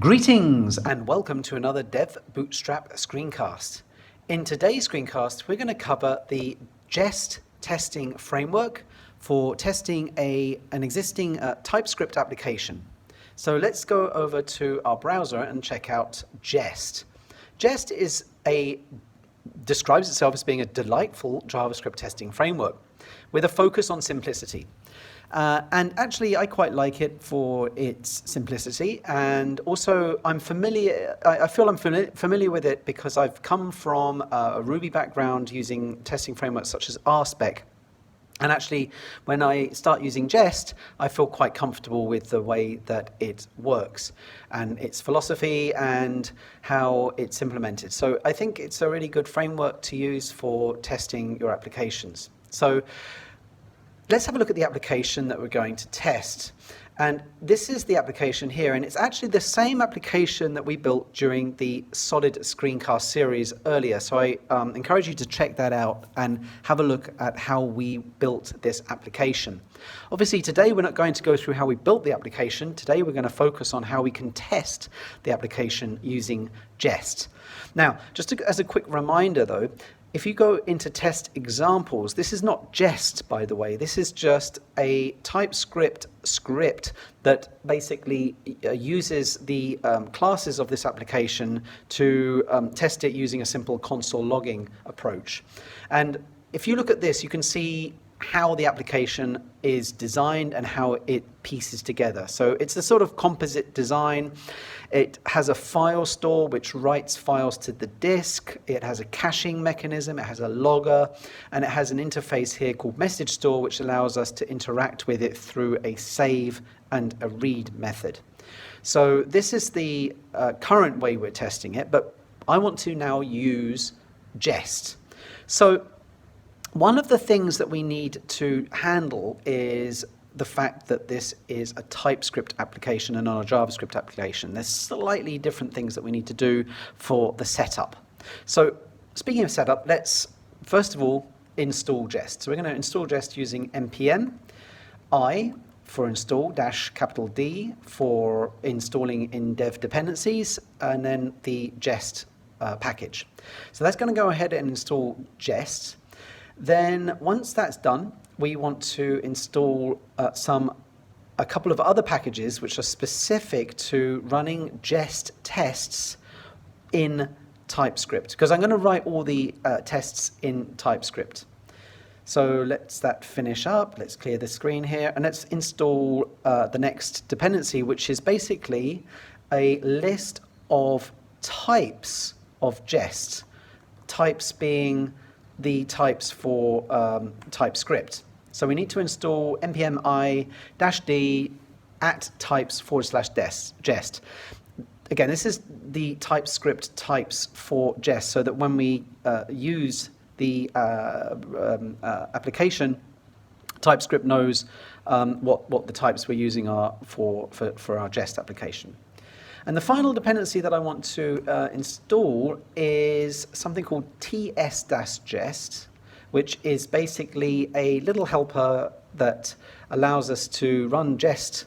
Greetings and welcome to another Dev Bootstrap screencast. In today's screencast, we're going to cover the Jest testing framework for testing an existing TypeScript application. So let's go over to our browser and check out Jest. Jest describes itself as being a delightful JavaScript testing framework with a focus on simplicity. And actually, I quite like it for its simplicity, and also I feel I'm familiar with it because I've come from a Ruby background using testing frameworks such as RSpec. And actually, when I start using Jest, I feel quite comfortable with the way that it works and its philosophy and how it's implemented. So I think it's a really good framework to use for testing your applications. So let's have a look at the application that we're going to test. And this is the application here, and it's actually the same application that we built during the Solid screencast series earlier. So I encourage you to check that out and have a look at how we built this application. Obviously, today we're not going to go through how we built the application. Today we're going to focus on how we can test the application using Jest. Now, just as a quick reminder though, if you go into test examples, this is not Jest, by the way. This is just a TypeScript script that basically uses the classes of this application to test it using a simple console logging approach. And if you look at this, you can see how the application is designed and how it pieces together. So it's a sort of composite design. It has a file store which writes files to the disk. It has a caching mechanism. It has a logger, and it has an interface here called message store, which allows us to interact with it through a save and a read method. So this is the current way we're testing it, but I want to now use Jest. So one of the things that we need to handle is the fact that this is a TypeScript application and not a JavaScript application. There's slightly different things that we need to do for the setup. So speaking of setup, let's first of all install Jest. So we're going to install Jest using npm I for install -D for installing in dev dependencies, and then the Jest package. So that's going to go ahead and install Jest. Then once that's done, we want to install a couple of other packages which are specific to running Jest tests in TypeScript, because I'm going to write all the tests in TypeScript. So let's that finish up. Let's clear the screen here, and let's install the next dependency, which is basically a list of types of Jest, types being the types for TypeScript. So we need to install npm I-d @types/jest. Again, this is the TypeScript types for Jest, so that when we use the application, TypeScript knows what the types we're using are for our Jest application. And the final dependency that I want to install is something called ts-jest, which is basically a little helper that allows us to run Jest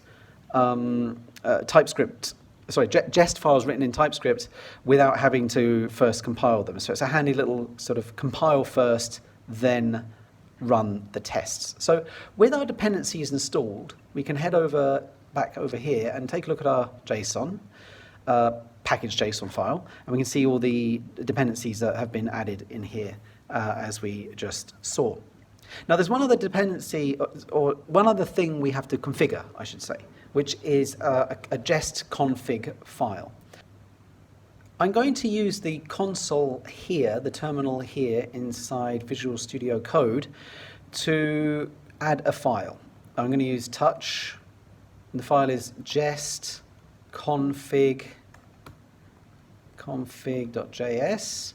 Jest files written in TypeScript without having to first compile them. So it's a handy little sort of compile first, then run the tests. So with our dependencies installed, we can head back over here and take a look at our JSON, package JSON file, and we can see all the dependencies that have been added in here as we just saw. Now there's one other dependency, or one other thing we have to configure, I should say, which is a Jest config file. I'm going to use the console here, the terminal here inside Visual Studio Code, to add a file. I'm going to use touch, and the file is jest config.js,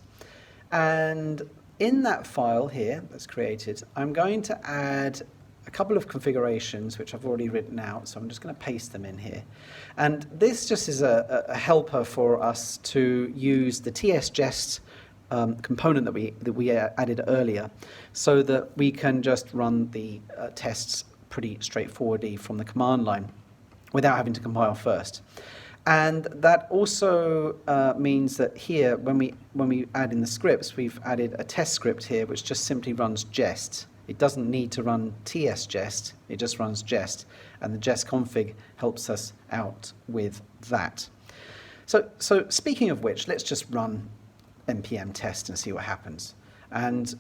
and in that file here that's created, I'm going to add a couple of configurations which I've already written out, so I'm just going to paste them in here. And this just is a helper for us to use the ts-jest component that we added earlier, so that we can just run the tests pretty straightforwardly from the command line without having to compile first. And that also means that here, when we add in the scripts, we've added a test script here, which just simply runs Jest. It doesn't need to run Jest, it just runs Jest. And the Jest config helps us out with that. So speaking of which, let's just run npm test and see what happens. And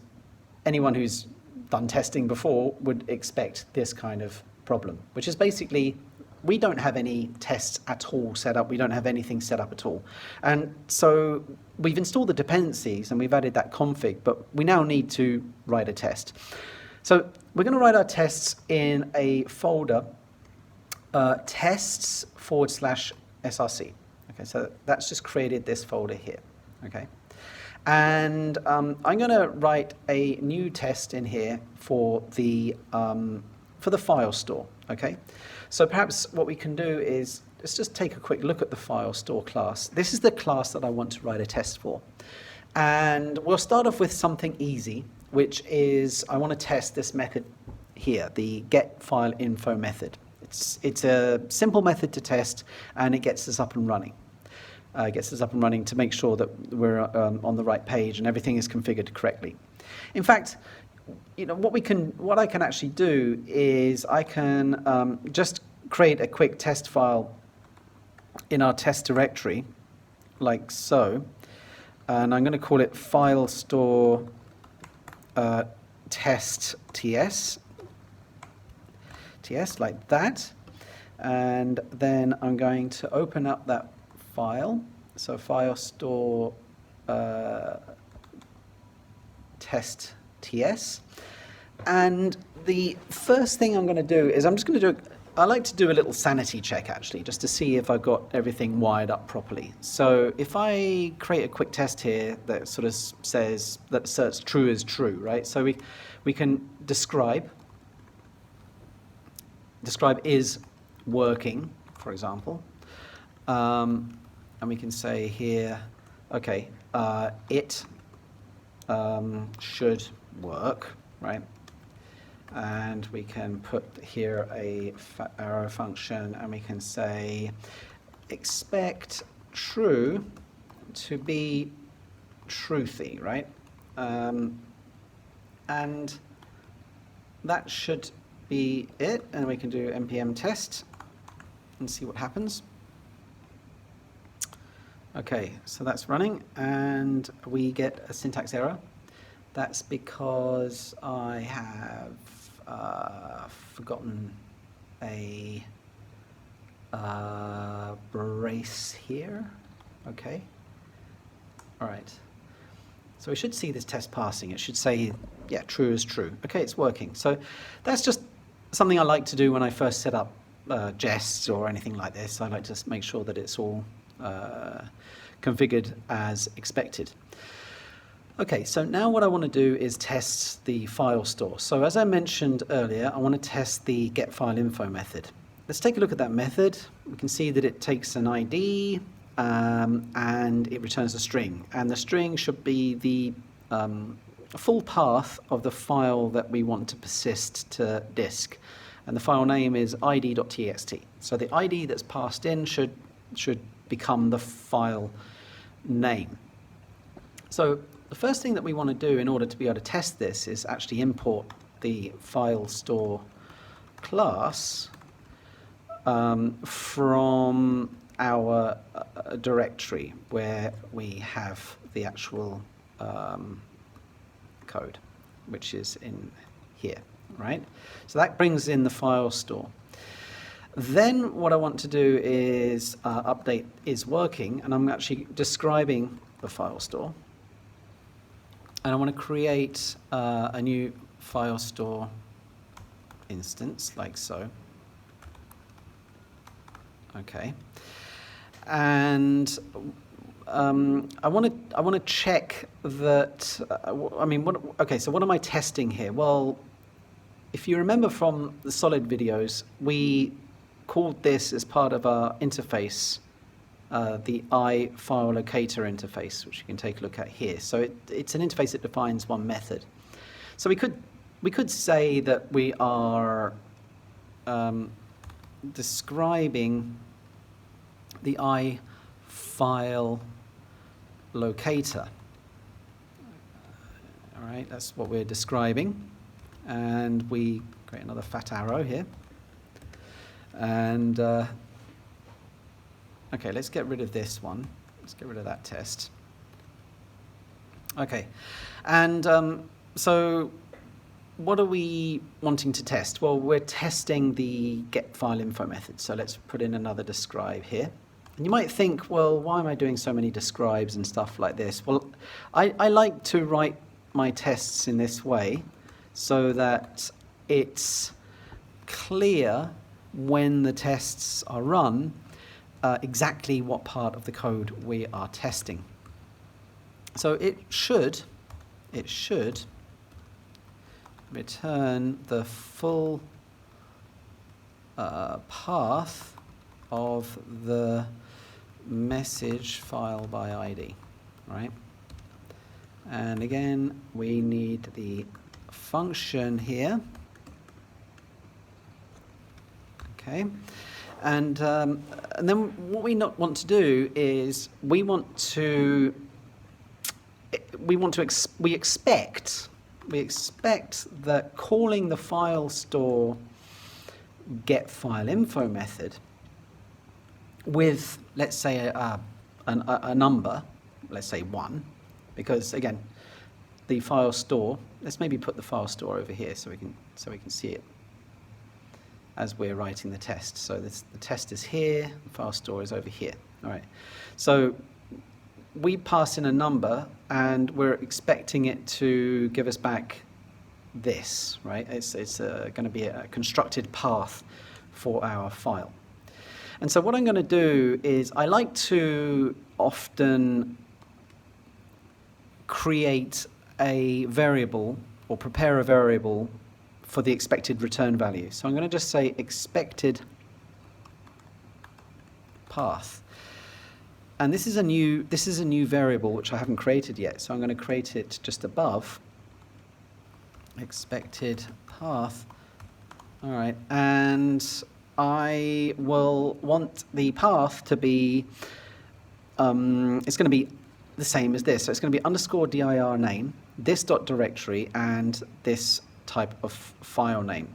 anyone who's done testing before would expect this kind of problem, which is basically we don't have any tests at all set up. We don't have anything set up at all. And so we've installed the dependencies and we've added that config, but we now need to write a test. So we're going to write our tests in a folder, tests/src. Okay, so that's just created this folder here. Okay. And I'm going to write a new test in here for the file store. Okay, so perhaps what we can do is let's just take a quick look at the file store class. This is the class that I want to write a test for, and we'll start off with something easy, which is I want to test this method here, the getFileInfo method. It's a simple method to test, and it gets us up and running. Gets us up and running to make sure that we're on the right page and everything is configured correctly. In fact, what I can actually do is I can just create a quick test file in our test directory, like so, and I'm going to call it file store test ts, like that, and then I'm going to open up that file, so file store test ts, and the first thing I'm going to do is I like to do a little sanity check actually, just to see if I've got everything wired up properly. So if I create a quick test here that sort of says that asserts true is true, right? So we can describe is working, for example. And we can say here, okay, it should work, right? And we can put here a arrow function, and we can say expect true to be truthy, right? And that should be it, and we can do npm test and see what happens. Okay, so that's running, and we get a syntax error. That's because I have forgotten a brace here. Okay. All right. So we should see this test passing. It should say, yeah, true is true. Okay, it's working. So that's just something I like to do when I first set up Jest or anything like this. I like to make sure that it's all configured as expected. Okay, so now what I want to do is test the file store. So as I mentioned earlier, I want to test the getFileInfo method. Let's take a look at that method. We can see that it takes an ID and it returns a string. And the string should be the full path of the file that we want to persist to disk. And the file name is id.txt. So the ID that's passed in should become the file name. So the first thing that we want to do in order to be able to test this is actually import the file store class from our directory where we have the actual code, which is in here, right? So that brings in the file store. Then what I want to do is update is working, and I'm actually describing the file store. And I want to create a new file store instance, like so. Okay. And I want to check that. So what am I testing here? Well, if you remember from the solid videos, we called this as part of our interface, the iFileLocator interface, which you can take a look at here. So it's an interface that defines one method. So we could say that we are describing the I file locator. All right, that's what we're describing. And we create another fat arrow here. And okay, let's get rid of this one. Let's get rid of that test. Okay, and so what are we wanting to test? Well, we're testing the getFileInfo method. So let's put in another describe here. And you might think, well, why am I doing so many describes and stuff like this? Well, I like to write my tests in this way so that it's clear when the tests are run exactly what part of the code we are testing. So it should return the full path of the message file by ID, right? And again, we need the function here. Okay, and then what we not want to do is we expect that calling the file store getFileInfo method with, let's say, a number, let's say 1, because again, the file store. Let's maybe put the file store over here so we can see it as we're writing the test. So the test is here, the file store is over here. All right. So we pass in a number and we're expecting it to give us back this, right? It's going to be a constructed path for our file. And so what I'm going to do is I like to often create a variable or prepare a variable for the expected return value. So I'm going to just say expected path. And this is a new variable which I haven't created yet. So I'm going to create it just above expected path. All right, and I will want the path to be it's going to be the same as this. So it's going to be underscore dir name, this dot directory, and this type of file name.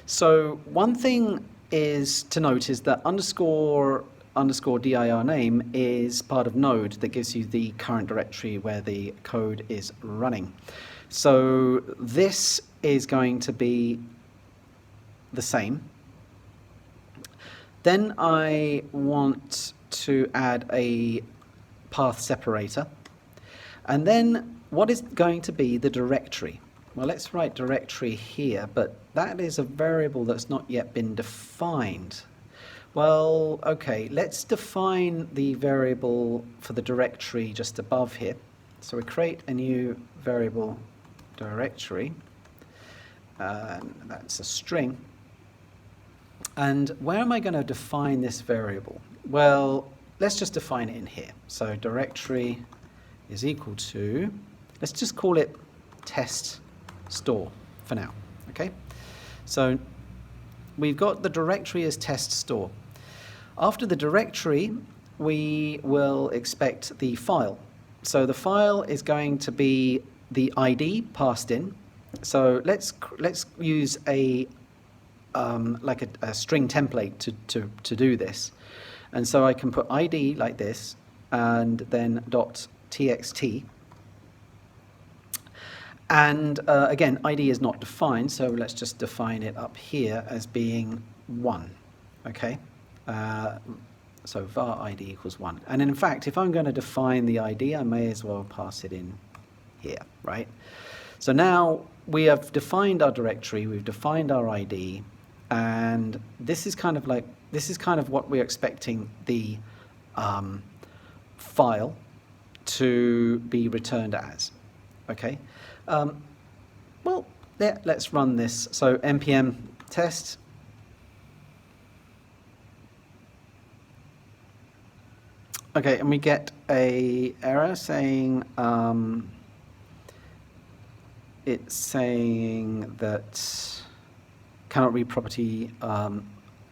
So one thing is to note is that underscore dir name is part of node that gives you the current directory where the code is running. So this is going to be the same. Then I want to add a path separator. And then what is going to be the directory? Well, let's write directory here, but that is a variable that's not yet been defined. Well, okay, let's define the variable for the directory just above here. So we create a new variable directory, that's a string. And where am I going to define this variable? Well, let's just define it in here. So directory is equal to, let's just call it test store for now, okay? So we've got the directory as test store. After the directory, we will expect the file. So the file is going to be the ID passed in. So let's use a like a string template to do this. And so I can put ID like this and then .txt. And again, ID is not defined, so let's just define it up here as being 1, okay? So var ID equals 1. And in fact, if I'm going to define the ID, I may as well pass it in here, right? So now we have defined our directory, we've defined our ID, and this is kind of what we're expecting the file to be returned as, okay? Well, let's run this. So npm test. Okay, and we get a error saying it's saying that cannot read property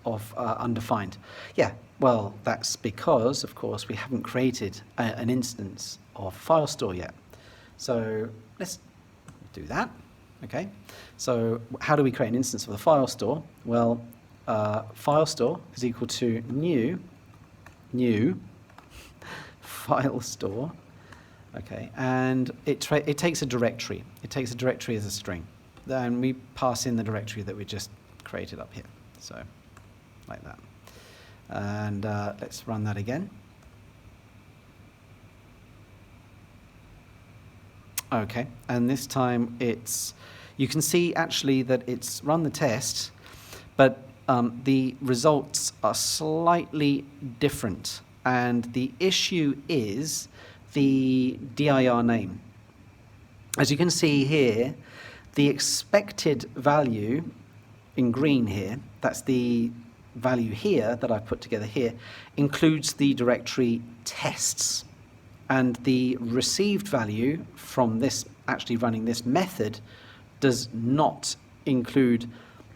of undefined? Yeah, well, that's because, of course, we haven't created an instance of file store yet. So let's do that. Okay. So how do we create an instance of the file store? Well, file store is equal to new file store. Okay, and it takes a directory. It takes a directory as a string. Then we pass in the directory that we just created up here. So, like that. And let's run that again. Okay, and this time you can see actually that it's run the test, but the results are slightly different. And the issue is the dir name. As you can see here, the expected value in green here, that's the value here that I've put together here, includes the directory tests. And the received value from this, actually running this method, does not include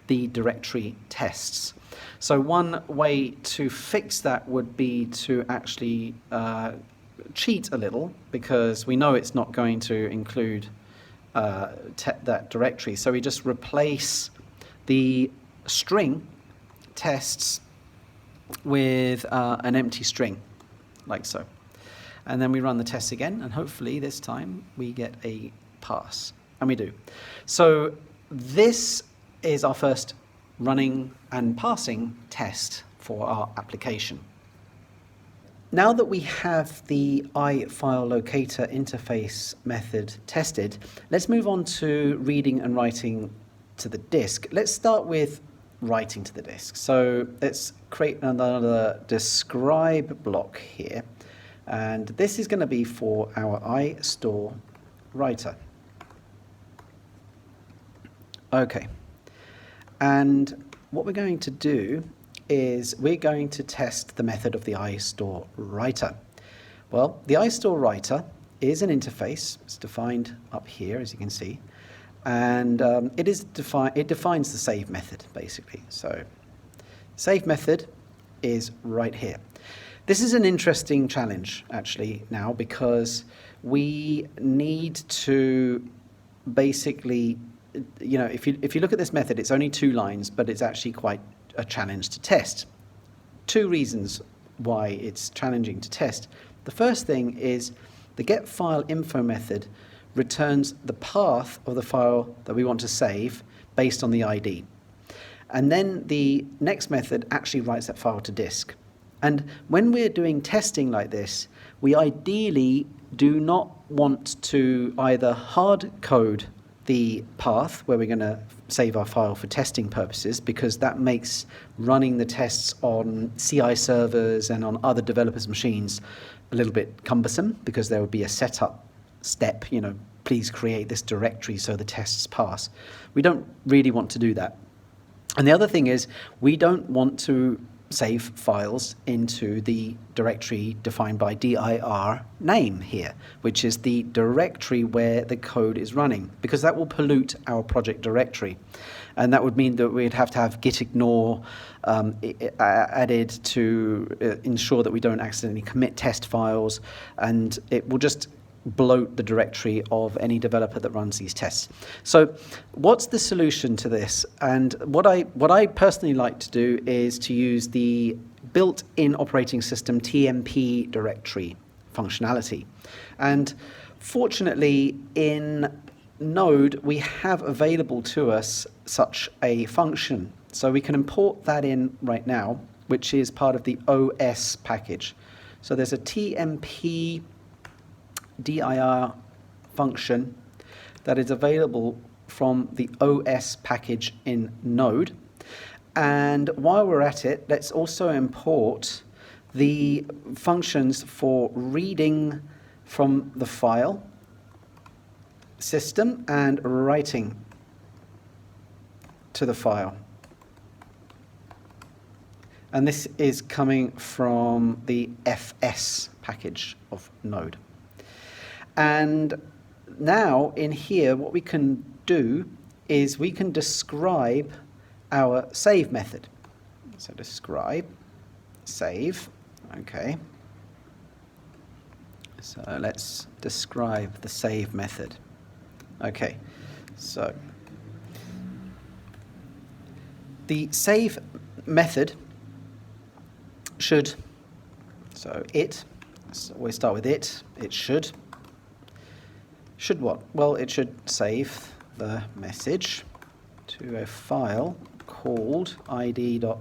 the directory tests. So one way to fix that would be to actually cheat a little, because we know it's not going to include that directory. So we just replace the string tests with an empty string, like so. And then we run the tests again, and hopefully this time we get a pass. And we do. So this is our first running and passing test for our application. Now that we have the iFileLocator interface method tested, let's move on to reading and writing to the disk. Let's start with writing to the disk. So let's create another describe block here. And this is going to be for our iStore writer. Okay. And what we're going to do is we're going to test the method of the iStore writer. Well, the iStore writer is an interface. It's defined up here, as you can see. And it defines the save method, basically. So save method is right here. This is an interesting challenge, actually, now, because we need to basically, you know, if you look at this method, it's only 2 lines, but it's actually quite a challenge to test. 2 reasons why it's challenging to test. The first thing is the getFileInfo method returns the path of the file that we want to save based on the ID. And then the next method actually writes that file to disk. And when we're doing testing like this, we ideally do not want to either hard code the path where we're going to save our file for testing purposes, because that makes running the tests on CI servers and on other developers' machines a little bit cumbersome, because there would be a setup step, you know, please create this directory so the tests pass. We don't really want to do that. And the other thing is, we don't want to save files into the directory defined by dir name here, which is the directory where the code is running, because that will pollute our project directory. And that would mean that we'd have to have gitignore added to ensure that we don't accidentally commit test files, and it will just bloat the directory of any developer that runs these tests. So what's the solution to this? And what I personally like to do is to use the built-in operating system TMP directory functionality. And fortunately, in Node, we have available to us such a function. So we can import that in right now, which is part of the OS package. So there's a TMP dir function that is available from the OS package in Node. And while we're at it, let's also import the functions for reading from the file system and writing to the file. And this is coming from the FS package of Node. And now in here, what we can do is we can describe our save method. So describe, save, okay. So let's describe the save method. Okay, so the save method should, so always start with it should what? Well, it should save the message to a file called id.txt,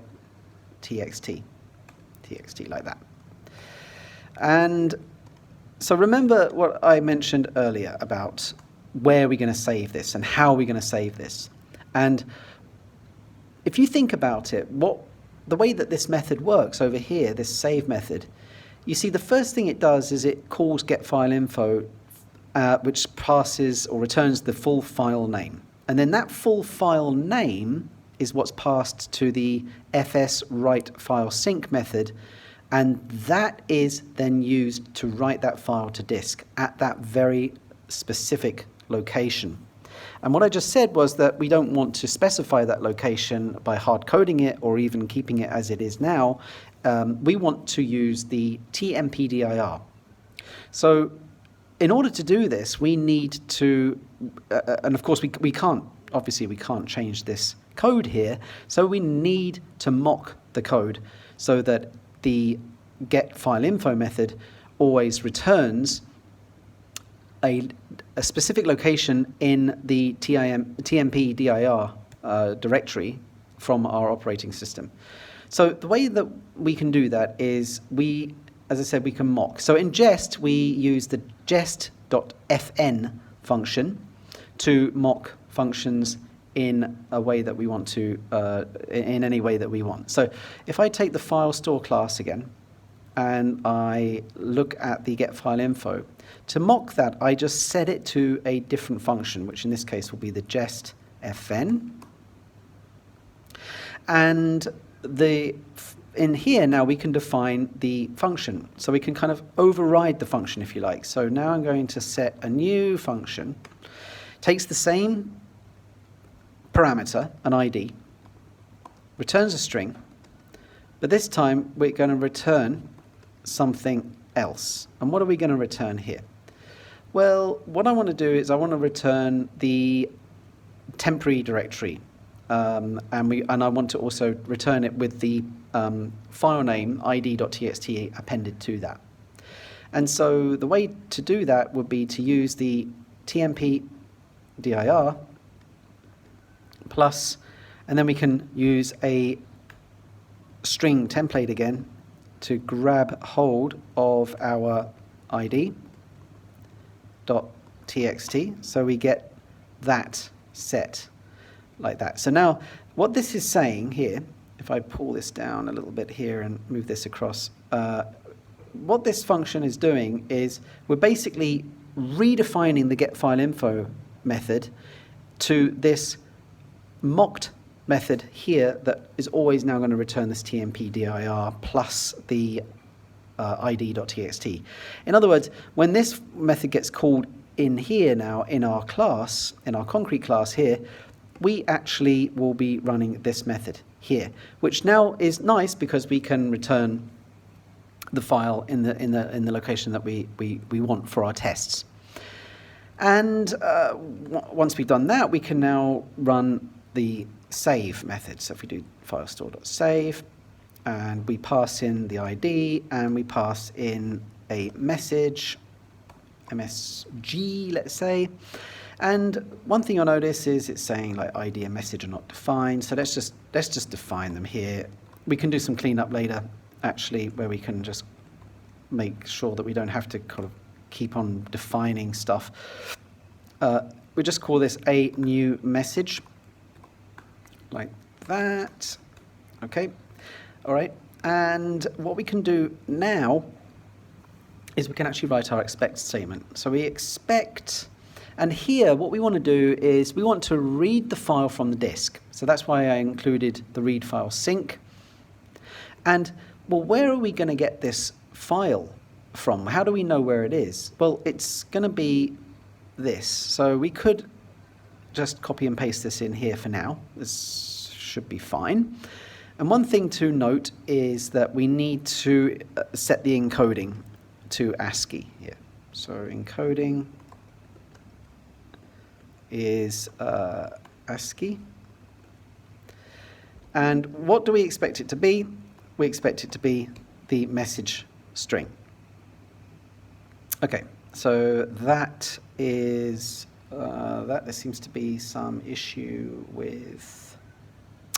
txt like that. And so remember what I mentioned earlier about where we're going to save this and how we're going to save this. And if you think about it, the way that this method works over here, this save method, you see the first thing it does is it calls getFileInfo, which passes or returns the full file name. And then that full file name is what's passed to the fsWriteFileSync method, and that is then used to write that file to disk at that very specific location. And what I just said was that we don't want to specify that location by hard coding it or even keeping it as it is now. We want to use the tmpdir. So in order to do this, we need to, and of course we can't, obviously we can't change this code here, so we need to mock the code so that the getFileInfo method always returns a specific location in the tmpdir directory from our operating system. So the way that we can do that is as I said, we can mock. So in Jest, we use the jest.fn function to mock functions in a way that we want to, in any way that we want. So if I take the file store class again, and I look at the getFileInfo, to mock that, I just set it to a different function, which in this case will be the jestfn. And in here now we can define the function. So we can kind of override the function if you like. So now I'm going to set a new function, takes the same parameter, an ID, returns a string, but this time we're going to return something else. And what are we going to return here? Well, what I want to do is I want to return the temporary directory, and I want to also return it with the file name id.txt appended to that. And so the way to do that would be to use the tmpdir plus, and then we can use a string template again to grab hold of our id.txt, so we get that set like that. So now what this is saying here, if I pull this down a little bit here and move this across, what this function is doing is we're basically redefining the getFileInfo method to this mocked method here that is always now going to return this tmpdir plus the id.txt. In other words, when this method gets called in here now in our class, in our concrete class here, we actually will be running this method here, which now is nice because we can return the file in the location that we want for our tests. And once we've done that, we can now run the save method. So if we do filestore.save, and we pass in the ID, and we pass in a message, MSG, let's say. And one thing you'll notice is it's saying like ID and message are not defined. So let's just define them here. We can do some cleanup later, actually, where we can just make sure that we don't have to kind of keep on defining stuff. We just call this a new message, like that. Okay, all right. And what we can do now is we can actually write our expect statement. So we expect, and here what we want to do is we want to read the file from the disk. So that's why I included the read file sync. And well, where are we going to get this file from? How do we know where it is? Well, it's going to be this. So we could just copy and paste this in here for now. This should be fine. And one thing to note is that we need to set the encoding to ASCII here. So encoding is ASCII. And what do we expect it to be? We expect it to be the message string. Okay, so that is, there seems to be some issue with,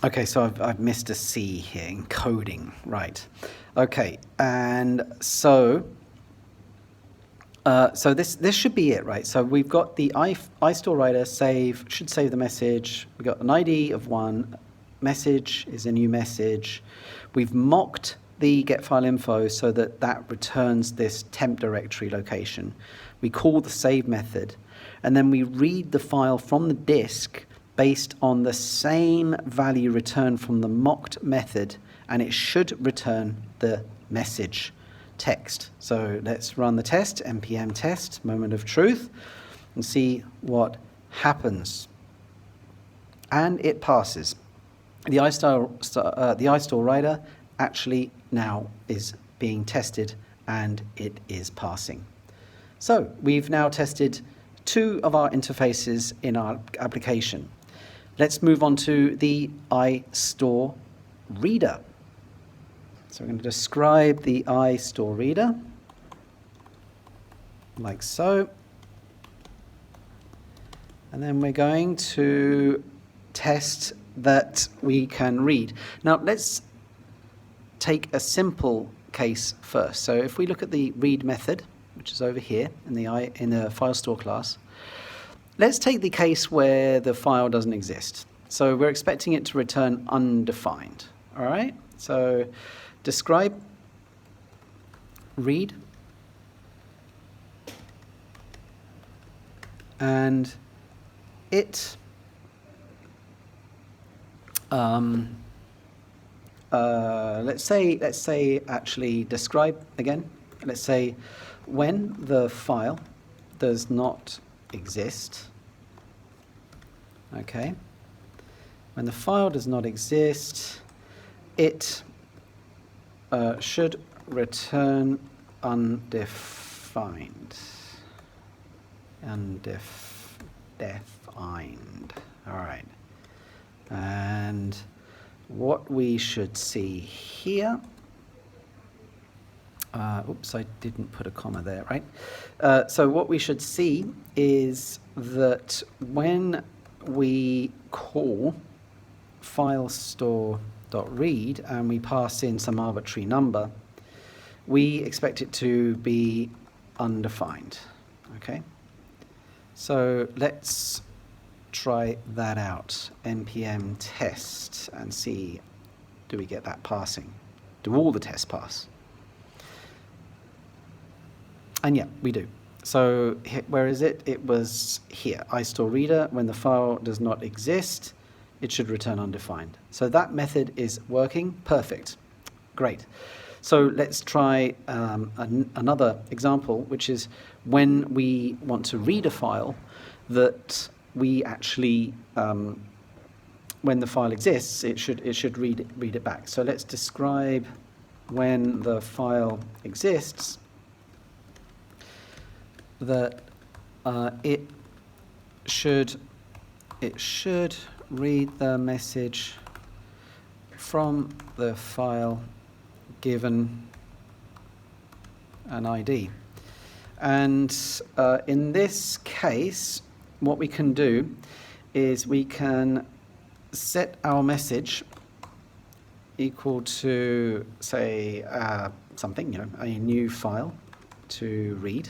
okay, so I've missed a C here, encoding, right. Okay, and so, this should be it, right? So we've got the iStore writer should save the message. We've got an ID of 1, message is a new message. We've mocked the getFileInfo so that that returns this temp directory location. We call the save method, and then we read the file from the disk based on the same value returned from the mocked method, and it should return the message text. So let's run the test, npm test, moment of truth, and see what happens. And it passes. The iStore writer actually now is being tested, and it is passing. So we've now tested 2 of our interfaces in our application. Let's move on to the iStore reader. So we're going to describe the iStore reader, like so. And then we're going to test that we can read. Now let's take a simple case first. So if we look at the read method, which is over here in the file store class, let's take the case where the file doesn't exist. So we're expecting it to return undefined. All right. So describe read, and it let's say actually describe again. Let's say when the file does not exist. Okay. When the file does not exist, it should return undefined. Undefined. All right. And what we should see here, oops, I didn't put a comma there, right? So what we should see is that when we call filestore.read and we pass in some arbitrary number, we expect it to be undefined, okay? So let's try that out, npm test, and see, do we get that passing? Do all the tests pass? And yeah, we do. So where is it? It was here, iStore reader. When the file does not exist, it should return undefined. So that method is working perfect. Great. So let's try another example, which is when we want to read a file that we actually, when the file exists, it should read it back. So let's describe when the file exists, that it should read the message from the file given an ID. And in this case, what we can do is we can set our message equal to, say, something, a new file to read.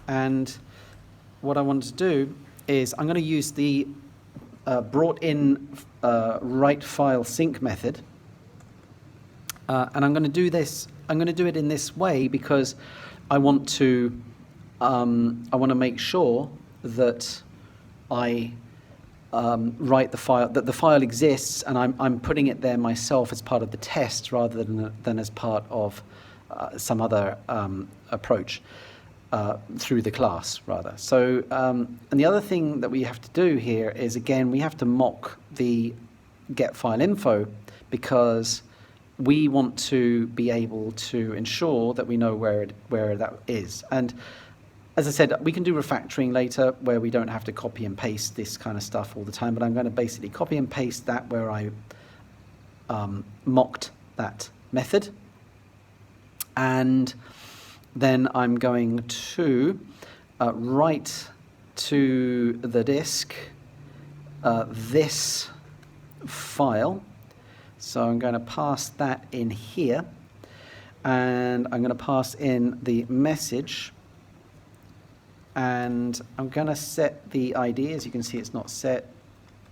And what I want to do is I'm going to use the brought in write file sync method. And I'm going to do this. I'm going to do it in this way because I want to make sure that I write the file, that the file exists, and I'm putting it there myself as part of the test rather than as part of some other approach through the class rather. So and the other thing that we have to do here is, again, we have to mock the get file info because we want to be able to ensure that we know where that is. And as I said, we can do refactoring later where we don't have to copy and paste this kind of stuff all the time, but I'm going to basically copy and paste that where I mocked that method. And then I'm going to write to the disk this file. So I'm going to pass that in here, and I'm going to pass in the message, and I'm going to set the ID. As you can see, it's not set,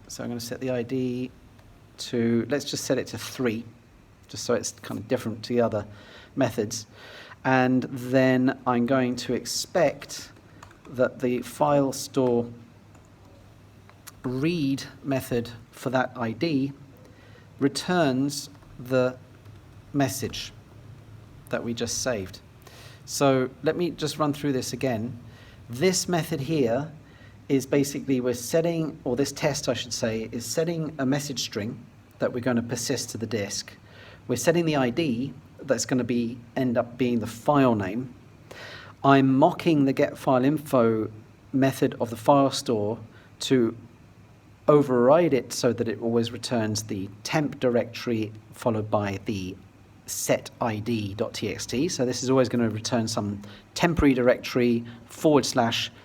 so I'm going to set the ID to, let's just set it to 3, just so it's kind of different to the other methods. And then I'm going to expect that the file store read method for that ID returns the message that we just saved. So let me just run through this again. This method here is basically we're setting, or this test I should say, is setting a message string that we're going to persist to the disk. We're setting the ID that's going to end up being the file name. I'm mocking the getFileInfo method of the file store to override it so that it always returns the temp directory followed by the setid.txt. So this is always going to return some temporary directory /3.txt.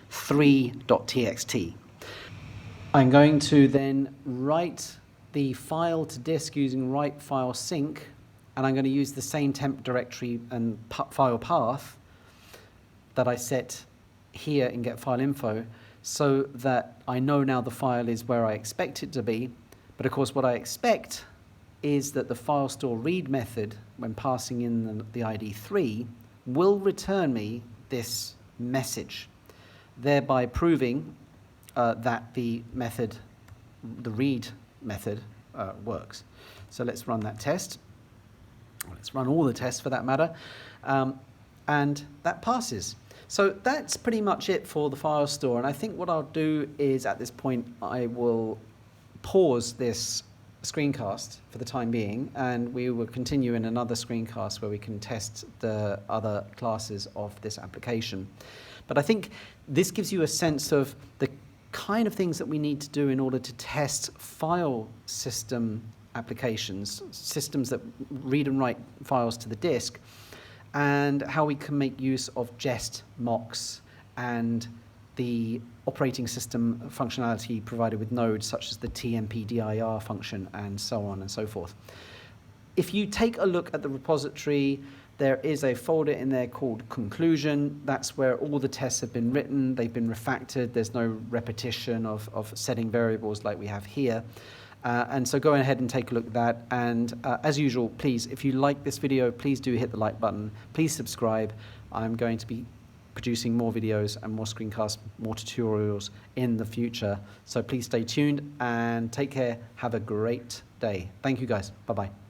I'm going to then write the file to disk using write file sync, and I'm going to use the same temp directory and file path that I set here in getFileInfo, so that I know now the file is where I expect it to be. But of course what I expect is that the file store read method, when passing in the ID 3, will return me this message, thereby proving that the method, the read method, works. So let's run that test. Let's run all the tests for that matter, and that passes. So that's pretty much it for the file store, and I think what I'll do is at this point I will pause this screencast for the time being, and we will continue in another screencast where we can test the other classes of this application. But I think this gives you a sense of the kind of things that we need to do in order to test file system applications, systems that read and write files to the disk, and how we can make use of Jest mocks and the operating system functionality provided with Node, such as the tmpdir function and so on and so forth. If you take a look at the repository, there is a folder in there called conclusion. That's where all the tests have been written. They've been refactored. There's no repetition of setting variables like we have here. And so go ahead and take a look at that. And as usual, please, if you like this video, please do hit the like button. Please subscribe. I'm going to be producing more videos and more screencasts, more tutorials in the future. So please stay tuned and take care. Have a great day. Thank you guys. Bye-bye.